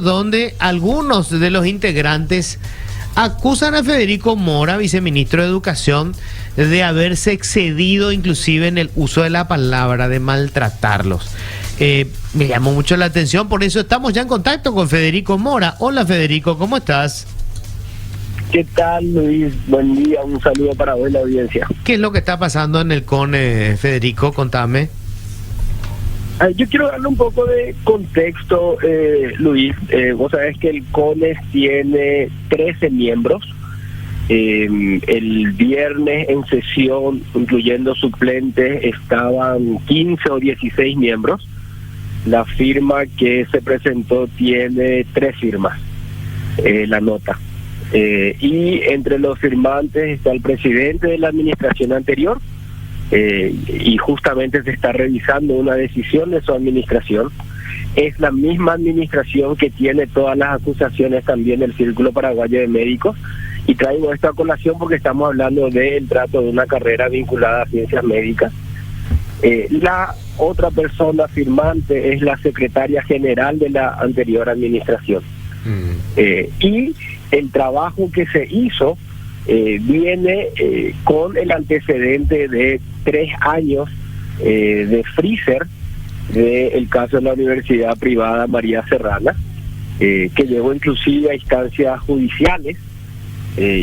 donde algunos de los integrantes acusan a Federico Mora, viceministro de Educación, de haberse excedido inclusive en el uso de la palabra, de maltratarlos. Me llamó mucho la atención, por eso estamos ya en contacto con Federico Mora. Hola Federico, ¿cómo estás? ¿Qué tal, Luis? Buen día, un saludo para vos y la audiencia. ¿Qué es lo que está pasando en el CONE, Federico? Contame. Yo quiero darle un poco de contexto, Luis. Vos sabés que el CONES tiene 13 miembros. El viernes en sesión, incluyendo suplentes, estaban 15 o 16 miembros. La firma que se presentó tiene 3 firmas, la nota. Y entre los firmantes está el presidente de la administración anterior, y justamente se está revisando una decisión de su administración. Es la misma administración que tiene todas las acusaciones también del Círculo Paraguayo de Médicos, y traigo esta colación porque estamos hablando del trato de una carrera vinculada a ciencias médicas. La otra persona firmante es la secretaria general de la anterior administración. Y el trabajo que se hizo viene con el antecedente de 3 años de freezer del caso de la universidad privada María Serrana, que llegó inclusive a instancias judiciales.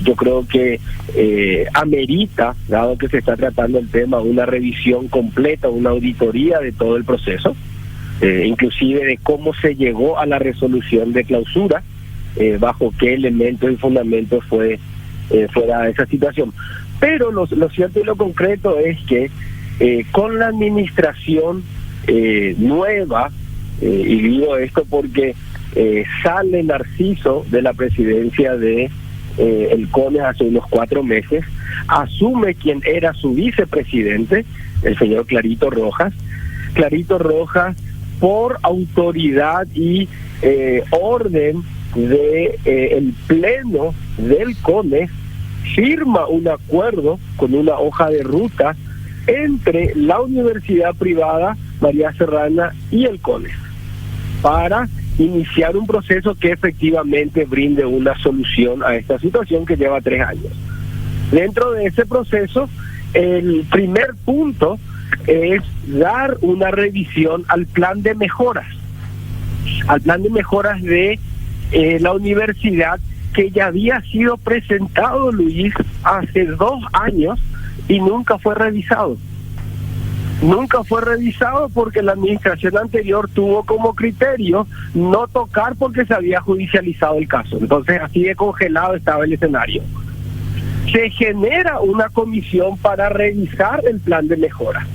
Yo creo que amerita, dado que se está tratando el tema, una revisión completa, una auditoría de todo el proceso, inclusive de cómo se llegó a la resolución de clausura, bajo qué elementos y fundamentos fue fuera esa situación. Pero lo cierto y lo concreto es que con la administración nueva, y digo esto porque sale Narciso de la presidencia de el CONES hace unos 4 meses, asume quien era su vicepresidente, el señor Clarito Rojas. Clarito Rojas, por autoridad y orden de el pleno del CONES, firma un acuerdo con una hoja de ruta entre la universidad privada María Serrana y el CONES para iniciar un proceso que efectivamente brinde una solución a esta situación que lleva 3 años. Dentro de ese proceso, el primer punto es dar una revisión al plan de mejoras, de la universidad, que ya había sido presentado, Luis, hace 2 años y nunca fue revisado. Nunca fue revisado porque la administración anterior tuvo como criterio no tocar porque se había judicializado el caso. Entonces así de congelado estaba el escenario. Se genera una comisión para revisar el plan de mejora.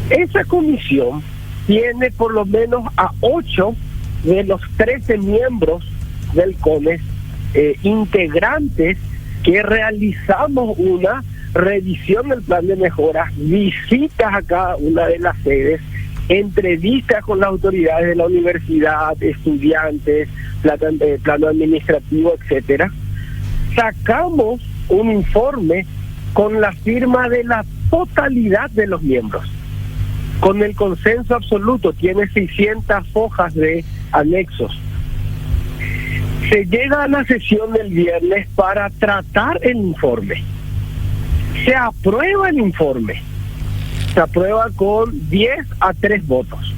Esa comisión tiene por lo menos a 8 de los 13 miembros del CONES, integrantes, que realizamos una revisión del plan de mejora, visitas a cada una de las sedes, entrevistas con las autoridades de la universidad, estudiantes, plano administrativo, etcétera. Sacamos un informe con la firma de la totalidad de los miembros, con el consenso absoluto. Tiene 600 hojas de anexos. Se llega a la sesión del viernes para tratar el informe. Se aprueba el informe. Se aprueba con 10-3 votos.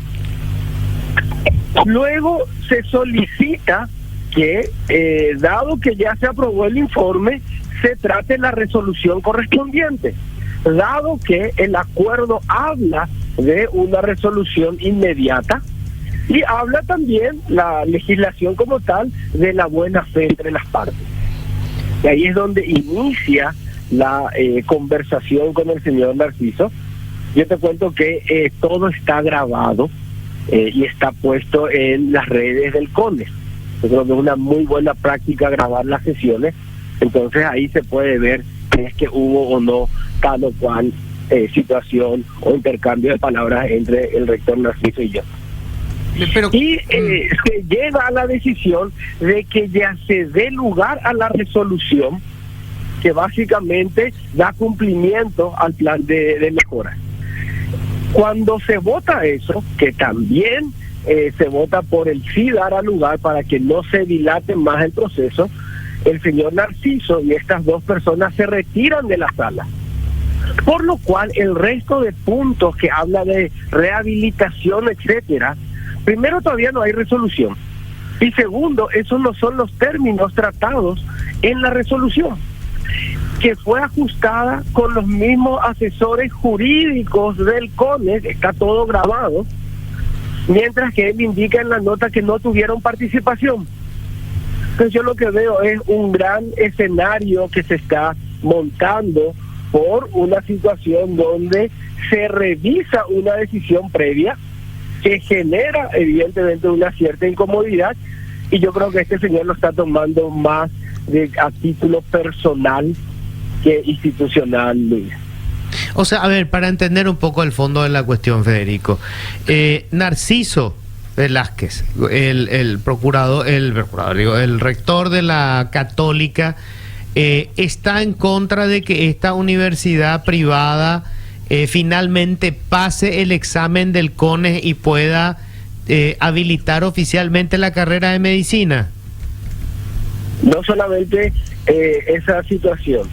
Luego se solicita que, dado que ya se aprobó el informe, se trate la resolución correspondiente, dado que el acuerdo habla de una resolución inmediata y habla también la legislación como tal de la buena fe entre las partes. Y ahí es donde inicia la conversación con el señor Narciso. Yo te cuento que todo está grabado y está puesto en las redes del CONES. Yo creo que es una muy buena práctica grabar las sesiones. Entonces ahí se puede ver si es que hubo o no tal o cual situación o intercambio de palabras entre el rector Narciso y yo. Pero, y se llega a la decisión de que ya se dé lugar a la resolución que básicamente da cumplimiento al plan de mejora. Cuando se vota eso, que también se vota por el sí dar lugar para que no se dilate más el proceso. El señor Narciso y estas dos personas se retiran de la sala, por lo cual el resto de puntos que habla de rehabilitación, etcétera, primero, todavía no hay resolución, y segundo, esos no son los términos tratados en la resolución, que fue ajustada con los mismos asesores jurídicos del CONES, está todo grabado, mientras que él indica en la nota que no tuvieron participación. Entonces yo lo que veo es un gran escenario que se está montando por una situación donde se revisa una decisión previa que genera evidentemente una cierta incomodidad, y yo creo que este señor lo está tomando más a título personal que institucional, Luis. O sea, a ver, para entender un poco el fondo de la cuestión, Federico, Narciso Velázquez, el rector de la Católica, está en contra de que esta universidad privada finalmente pase el examen del CONES y pueda habilitar oficialmente la carrera de medicina. No solamente esa situación.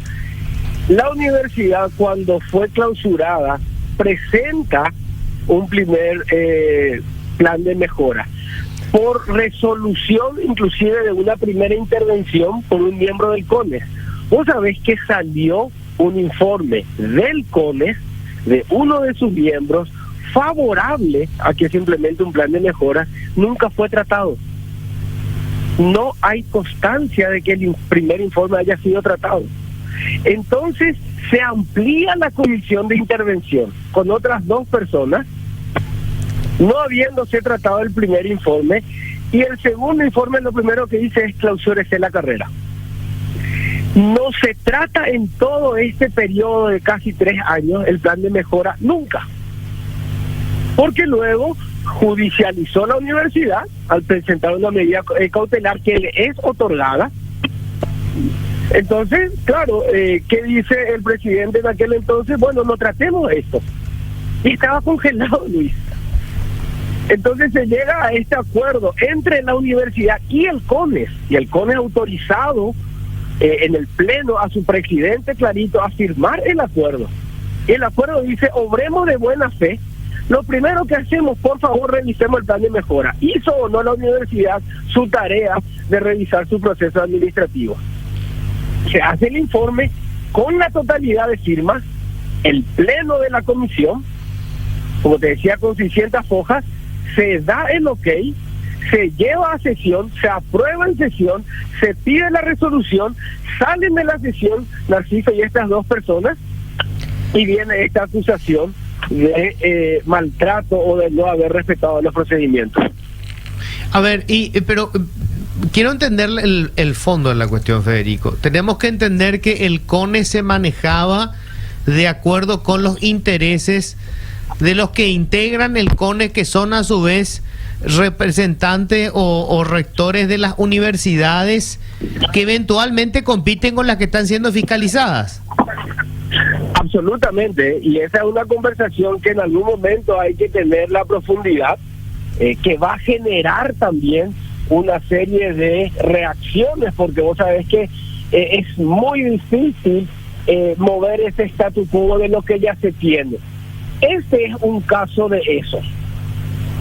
La universidad, cuando fue clausurada, presenta un primer plan de mejora por resolución inclusive de una primera intervención por un miembro del CONES. Vos sabés que salió un informe del CONES, de uno de sus miembros, favorable a que se implemente un plan de mejora. Nunca fue tratado. No hay constancia de que el primer informe haya sido tratado. Entonces se amplía la comisión de intervención con otras dos personas, no habiéndose tratado el primer informe, y el segundo informe lo primero que dice es clausúrese la carrera. No se trata en todo este periodo de casi 3 años el plan de mejora nunca, porque luego judicializó la universidad al presentar una medida cautelar que le es otorgada. Entonces, claro, ¿qué dice el presidente en aquel entonces? Bueno, no tratemos esto. Y estaba congelado, Luis. Entonces se llega a este acuerdo entre la universidad y el CONES, y el CONES autorizado en el pleno a su presidente Clarito a firmar el acuerdo. Y el acuerdo dice: obremos de buena fe. Lo primero que hacemos, por favor, revisemos el plan de mejora. ¿Hizo o no la universidad su tarea de revisar su proceso administrativo? Se hace el informe con la totalidad de firmas, el pleno de la comisión, como te decía, con 600 hojas, se da el ok, se lleva a sesión, se aprueba en sesión, se pide la resolución, salen de la sesión Narciso y estas dos personas, y viene esta acusación de maltrato o de no haber respetado los procedimientos. A ver, pero quiero entender el fondo de la cuestión, Federico. Tenemos que entender que el CONES se manejaba de acuerdo con los intereses de los que integran el CONES, que son a su vez representantes o rectores de las universidades que eventualmente compiten con las que están siendo fiscalizadas. Absolutamente, y esa es una conversación que en algún momento hay que tener la profundidad, que va a generar también una serie de reacciones, porque vos sabés que es muy difícil mover ese statu quo de lo que ya se tiene. Este es un caso de eso,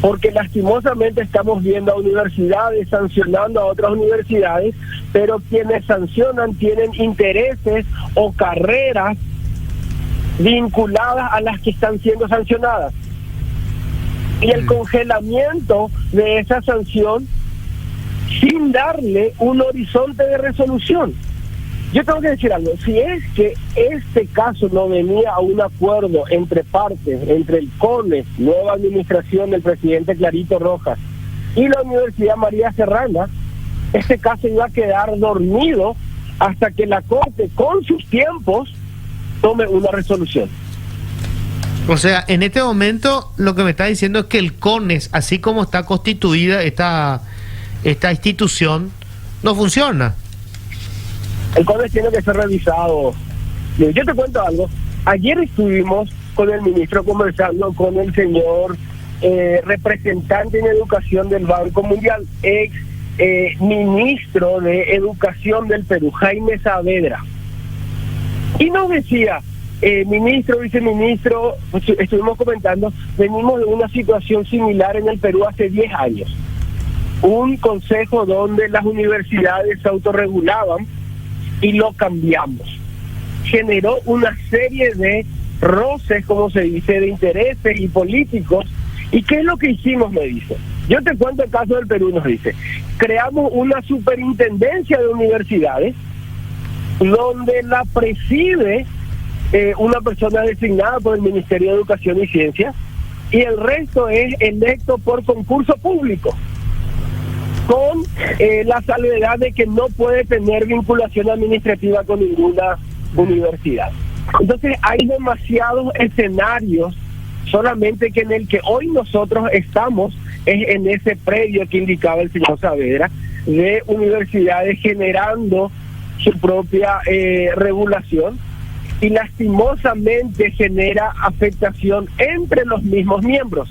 porque lastimosamente estamos viendo a universidades sancionando a otras universidades, pero quienes sancionan tienen intereses o carreras vinculadas a las que están siendo sancionadas. Y el congelamiento de esa sanción sin darle un horizonte de resolución. Yo tengo que decir algo: si es que este caso no venía a un acuerdo entre partes, entre el CONES, nueva administración del presidente Clarito Rojas, y la Universidad María Serrana, este caso iba a quedar dormido hasta que la Corte, con sus tiempos, tome una resolución. O sea, en este momento lo que me está diciendo es que el CONES, así como está constituida esta institución, no funciona. El CONES tiene que ser revisado. Yo te cuento algo. Ayer estuvimos con el ministro conversando con el señor representante en educación del Banco Mundial, ex ministro de Educación del Perú, Jaime Saavedra. Y nos decía, ministro, viceministro, pues, estuvimos comentando, venimos de una situación similar en el Perú hace 10 años. Un consejo donde las universidades se autorregulaban y lo cambiamos. Generó una serie de roces, como se dice, de intereses y políticos. ¿Y qué es lo que hicimos? Me dice. Yo te cuento el caso del Perú, nos dice. Creamos una superintendencia de universidades donde la preside una persona designada por el Ministerio de Educación y Ciencia, y el resto es electo por concurso público, con la salvedad de que no puede tener vinculación administrativa con ninguna universidad. Entonces hay demasiados escenarios, solamente que en el que hoy nosotros estamos es en ese predio que indicaba el señor Saavedra, de universidades generando su propia regulación, y lastimosamente genera afectación entre los mismos miembros,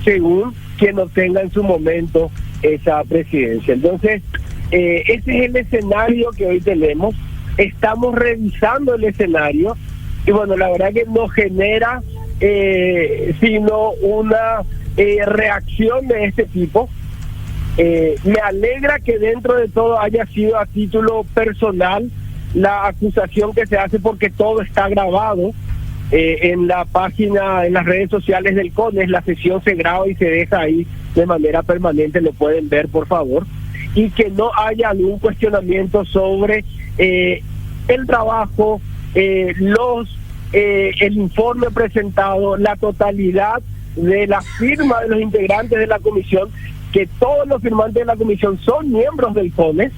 según quien obtenga en su momento esa presidencia. Entonces, ese es el escenario que hoy tenemos. Estamos revisando el escenario y bueno, la verdad que no genera sino una reacción de este tipo. Me alegra que dentro de todo haya sido a título personal la acusación que se hace, porque todo está grabado en la página, en las redes sociales del CONES. La sesión se graba y se deja ahí de manera permanente, lo pueden ver, por favor, y que no haya algún cuestionamiento sobre el trabajo, el informe presentado, la totalidad de la firma de los integrantes de la comisión, que todos los firmantes de la comisión son miembros del CONES,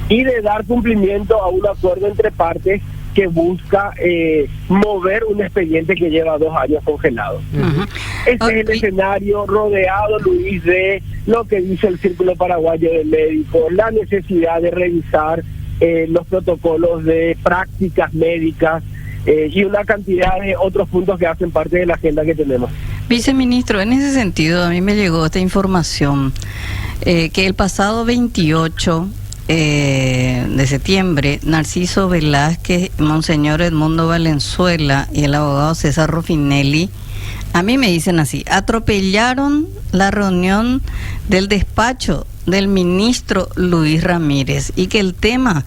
y de dar cumplimiento a un acuerdo entre partes que busca mover un expediente que lleva 2 años congelado. Este es el escenario, rodeado, Luis, de lo que dice el Círculo Paraguayo de Médicos, la necesidad de revisar los protocolos de prácticas médicas y una cantidad de otros puntos que hacen parte de la agenda que tenemos. Viceministro, en ese sentido, a mí me llegó esta información, que el pasado 28 de septiembre, Narciso Velázquez, Monseñor Edmundo Valenzuela y el abogado César Ruffinelli, a mí me dicen así, atropellaron la reunión del despacho del ministro Luis Ramírez, y que el tema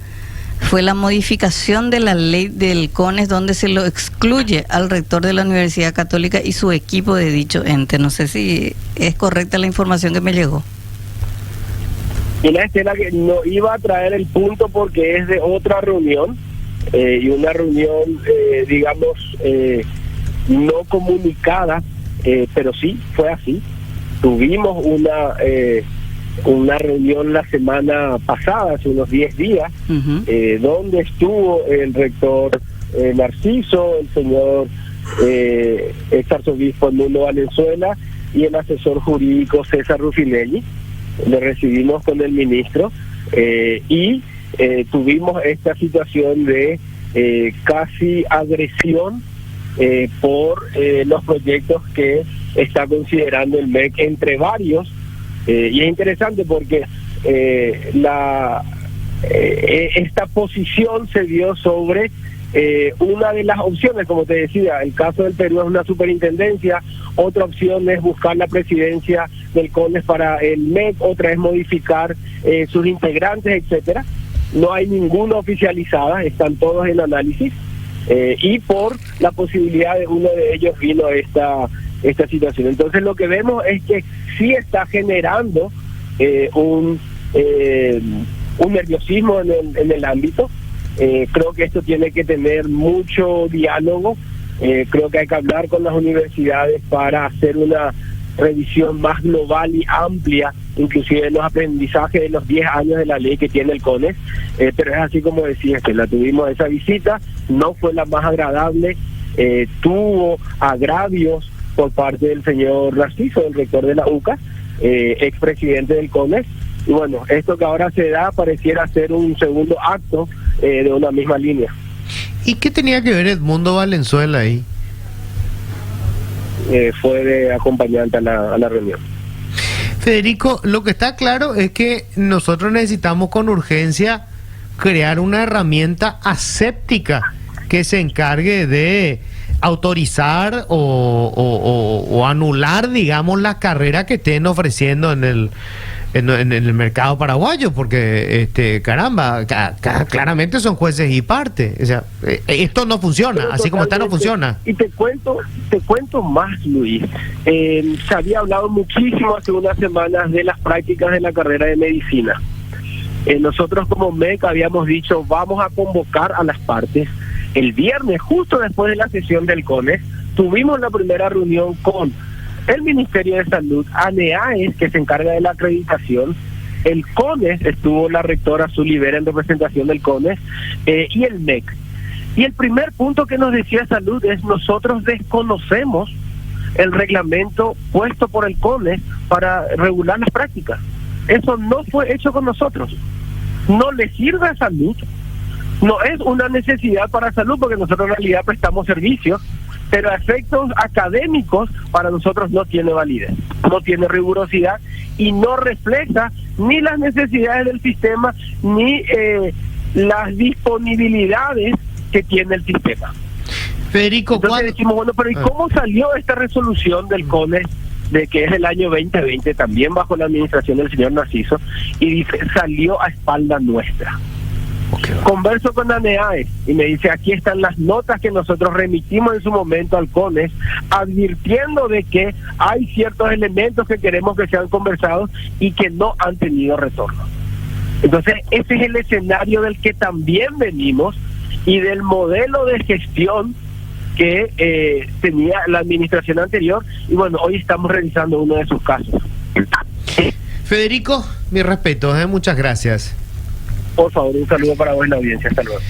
fue la modificación de la ley del CONES, donde se lo excluye al rector de la Universidad Católica y su equipo de dicho ente. No sé si es correcta la información que me llegó. Una escena que no iba a traer el punto porque es de otra reunión, y una reunión, digamos, no comunicada, pero sí, fue así. Tuvimos una reunión la semana pasada, hace unos 10 días, donde estuvo el rector Narciso, el señor ex arzobispo Edmundo Valenzuela y el asesor jurídico César Ruffinelli. Le recibimos con el ministro y tuvimos esta situación de casi agresión por los proyectos que está considerando el MEC, entre varios. Y es interesante porque esta posición se dio sobre una de las opciones, como te decía. El caso del Perú es una superintendencia, otra opción es buscar la presidencia del CONES para el MEC, otra es modificar sus integrantes, etcétera. No hay ninguna oficializada, están todos en análisis, y por la posibilidad de uno de ellos vino esta situación. Entonces lo que vemos es que sí está generando un nerviosismo en el ámbito. Creo que esto tiene que tener mucho diálogo. Creo que hay que hablar con las universidades para hacer una revisión más global y amplia, inclusive los aprendizajes de los 10 años de la ley que tiene el CONES. Pero es así como decías, que la tuvimos esa visita, no fue la más agradable, tuvo agravios por parte del señor Narciso, el rector de la UCA, expresidente del CONES. Y bueno, esto que ahora se da pareciera ser un segundo acto de una misma línea. ¿Y qué tenía que ver Edmundo Valenzuela ahí? fue de acompañante a la reunión. Federico, lo que está claro es que nosotros necesitamos con urgencia crear una herramienta aséptica que se encargue de autorizar o anular, digamos, la carrera que estén ofreciendo en el mercado paraguayo, porque caramba, claramente son jueces y parte. O sea, esto no funciona, pero así como está no funciona. Y te cuento más, Luis. Se había hablado muchísimo hace unas semanas de las prácticas de la carrera de medicina. Nosotros como MEC habíamos dicho, vamos a convocar a las partes. El viernes, justo después de la sesión del CONES, tuvimos la primera reunión con el Ministerio de Salud, ANEAES, que se encarga de la acreditación, el CONES, estuvo la rectora Zulivera en representación del CONES, y el MEC. Y el primer punto que nos decía Salud es: nosotros desconocemos el reglamento puesto por el CONES para regular las prácticas. Eso no fue hecho con nosotros. No le sirve a Salud. No es una necesidad para Salud, porque nosotros en realidad prestamos servicios, pero a efectos académicos para nosotros no tiene validez, no tiene rigurosidad y no refleja ni las necesidades del sistema ni las disponibilidades que tiene el sistema. Federico, entonces decimos, bueno, pero ¿y cómo salió esta resolución del CONES, de que es del año 2020, también bajo la administración del señor Narciso, y dice, salió a espalda nuestra? Converso con ANEAES y me dice, aquí están las notas que nosotros remitimos en su momento al CONES, advirtiendo de que hay ciertos elementos que queremos que sean conversados y que no han tenido retorno. Entonces, ese es el escenario del que también venimos y del modelo de gestión que tenía la administración anterior, y bueno, hoy estamos revisando uno de sus casos. Federico, mi respeto, muchas gracias. Por favor, un saludo para vos en la audiencia. Hasta luego.